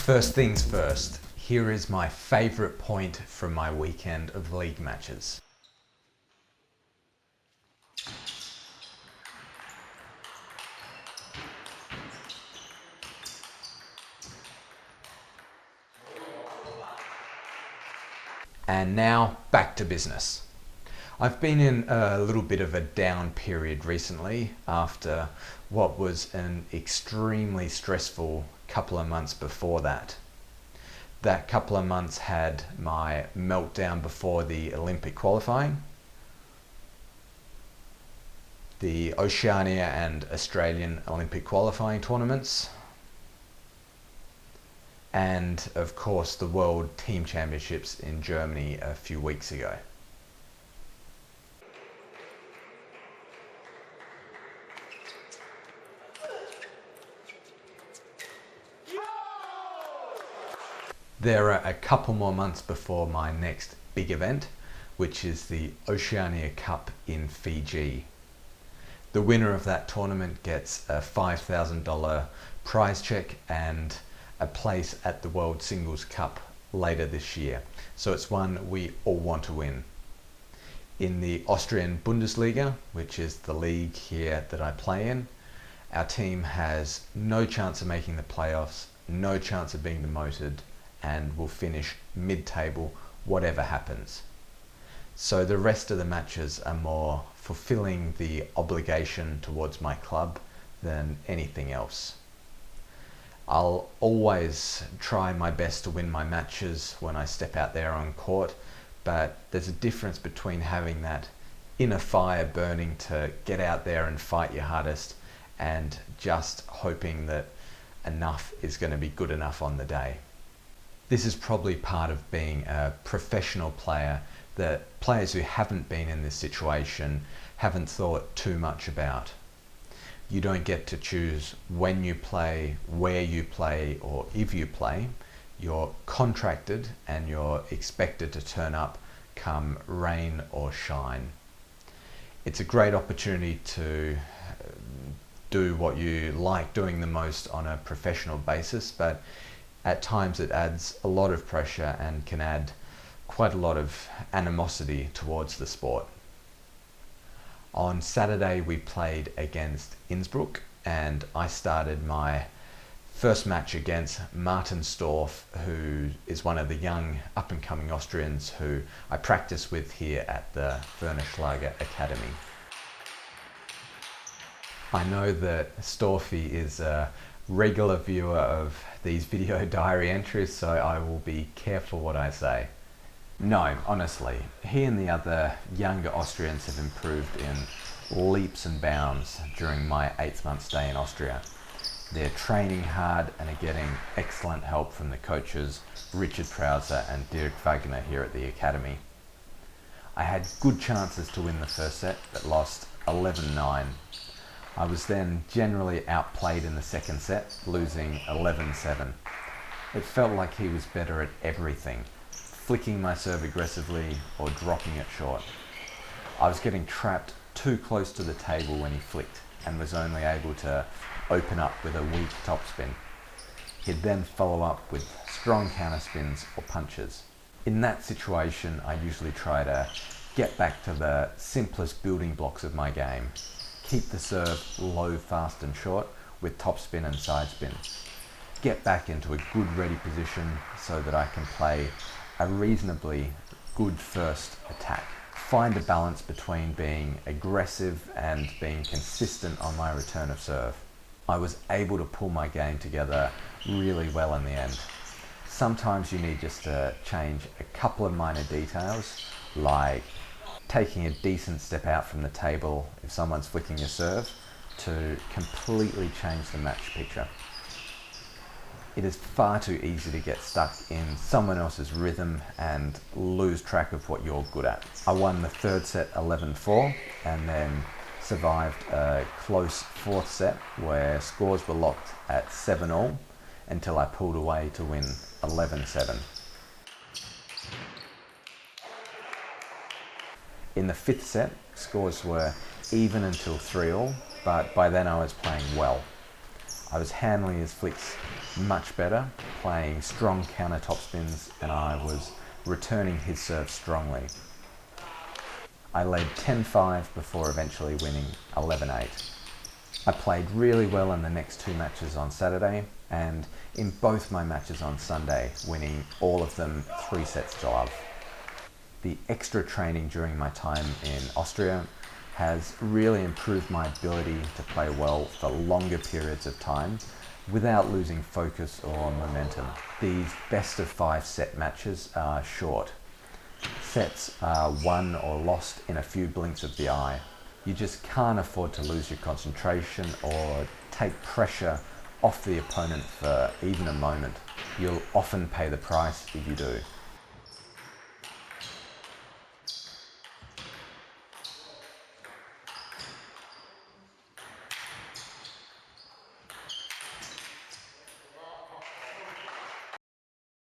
First things first, here is my favourite point from my weekend of league matches. And now back to business. I've been in a little bit of a down period recently after what was an extremely stressful couple of months before that. That couple of months had my meltdown before the Olympic qualifying, the Oceania and Australian Olympic qualifying tournaments, and of course the World Team Championships in Germany a few weeks ago. There are a couple more months before my next big event, which is the Oceania Cup in Fiji. The winner of that tournament gets a $5,000 prize check and a place at the World Singles Cup later this year. So it's one we all want to win. In the Austrian Bundesliga, which is the league here that I play in, our team has no chance of making the playoffs, no chance of being demoted, and will finish mid-table whatever happens. So the rest of the matches are more fulfilling the obligation towards my club than anything else. I'll always try my best to win my matches when I step out there on court, but there's a difference between having that inner fire burning to get out there and fight your hardest and just hoping that enough is going to be good enough on the day. This is probably part of being a professional player that players who haven't been in this situation haven't thought too much about. You don't get to choose when you play, where you play, or if you play. You're contracted and you're expected to turn up come rain or shine. It's a great opportunity to do what you like doing the most on a professional basis, but at times it adds a lot of pressure and can add quite a lot of animosity towards the sport. On Saturday we played against Innsbruck and I started my first match against Martin Storff, who is one of the young up-and-coming Austrians who I practice with here at the Vernischlager Academy. I know that Storffy is a regular viewer of these video diary entries, so I will be careful what I say. No, honestly, he and the other younger Austrians have improved in leaps and bounds during my 8-month stay in Austria. They're training hard and are getting excellent help from the coaches Richard Prauser and Dirk Wagner here at the Academy. I had good chances to win the first set but lost 11-9. I was then generally outplayed in the second set, losing 11-7. It felt like he was better at everything, flicking my serve aggressively or dropping it short. I was getting trapped too close to the table when he flicked and was only able to open up with a weak topspin. He'd then follow up with strong counter spins or punches. In that situation, I usually try to get back to the simplest building blocks of my game. Keep the serve low, fast and short with topspin and side spin. Get back into a good ready position so that I can play a reasonably good first attack. Find a balance between being aggressive and being consistent on my return of serve. I was able to pull my game together really well in the end. Sometimes you need just to change a couple of minor details, like taking a decent step out from the table if someone's flicking your serve, to completely change the match picture. It is far too easy to get stuck in someone else's rhythm and lose track of what you're good at. I won the third set 11-4 and then survived a close fourth set where scores were locked at 7-all until I pulled away to win 11-7. In the fifth set, scores were even until 3-all, but by then I was playing well. I was handling his flicks much better, playing strong counter topspins, and I was returning his serve strongly. I led 10-5 before eventually winning 11-8. I played really well in the next two matches on Saturday, and in both my matches on Sunday, winning all of them 3 sets to love. The extra training during my time in Austria has really improved my ability to play well for longer periods of time without losing focus or momentum. These best of 5 set matches are short. Sets are won or lost in a few blinks of the eye. You just can't afford to lose your concentration or take pressure off the opponent for even a moment. You'll often pay the price if you do.